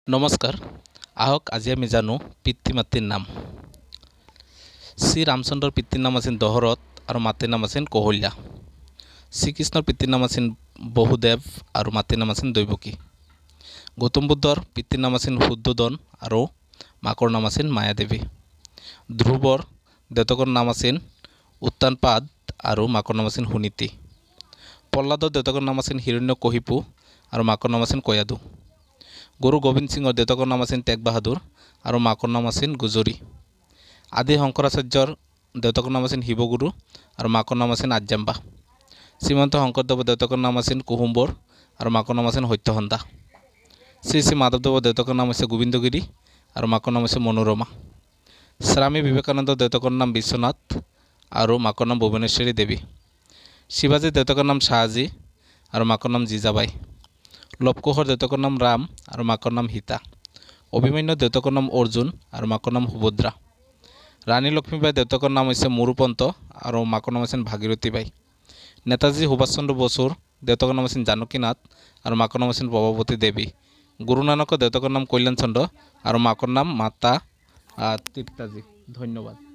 নমস্কাৰ। আহক আজি আমি জানো পিতৃ মাতৃৰ নাম। শ্ৰী ৰামচন্দ্ৰৰ পিতৃৰ নাম আছিল দশৰথ আৰু মাতৃৰ নাম আছিল কৌশল্যা। শ্ৰীকৃষ্ণৰ পিতৃৰ নাম আছিল বহুদেৱ আৰু মাতৃৰ নাম আছিল দৈৱকী। গৌতম বুদ্ধৰ পিতৃৰ নাম আছিল শুদ্ধোধন আৰু মাকৰ নাম আছিল মায়াদেৱী। ধ্ৰুৱৰ দেউতাকৰ নাম আছিল উত্তানপাদ আৰু মাকৰ নাম আছিল সুনীতি। প্ৰহ্লাদৰ দেউতাকৰ নাম আছিল হিৰণ্যকশিপু আৰু মাকৰ নাম আছিল কয়াদু। গুৰু গোবিন্দ সিঙৰ দেউতাকৰ নাম আছিল টেগ বাহাদুৰ আৰু মাকৰ নাম আছিল গুজৰী। আদি শংকৰাচাৰ্যৰ দেউতাকৰ নাম আছিল শিৱগুৰু আৰু মাকৰ নাম আছিল আৰ্যাম্বা। শ্ৰীমন্ত শংকৰদেৱৰ দেউতাকৰ নাম আছিল কুসুম্বৰ আৰু মাকৰ নাম আছিল সত্যসন্ধা। শ্ৰী শ্ৰী মাধৱদেৱৰ দেউতাকৰ নাম হৈছে গোবিন্দগিৰি আৰু মাকৰ নাম হৈছে মনোৰমা। স্বামী বিবেকানন্দৰ দেউতাকৰ নাম বিশ্বনাথ আৰু মাকৰ নাম ভুৱনেশ্বৰী দেৱী। শিৱাজীৰ দেউতাকৰ নাম শাহাজী আৰু মাকৰ নাম জিজাবাই। লৱ-কুশৰ দেউতাকৰ নাম ৰাম আৰু মাকৰ নাম সীতা। অভিমন্যুৰ দেউতাকৰ নাম অৰ্জুন আৰু মাকৰ নাম সুভদ্ৰা। ৰাণী লক্ষ্মীবাইৰ দেউতাকৰ নাম হৈছে মৰুপন্ত আৰু মাকৰ নাম আছিল ভাগীৰথী বাই। নেতাজী সুভাষ চন্দ্ৰ বসুৰ দেউতাকৰ নাম আছিল জানকীনাথ আৰু মাকৰ নাম আছিল প্ৰভাৱতী দেৱী। গুৰু নানকৰ দেউতাকৰ নাম কল্যাণ চন্দ্ৰ আৰু মাকৰ নাম মাতা তৃপ্তাজী। ধন্যবাদ।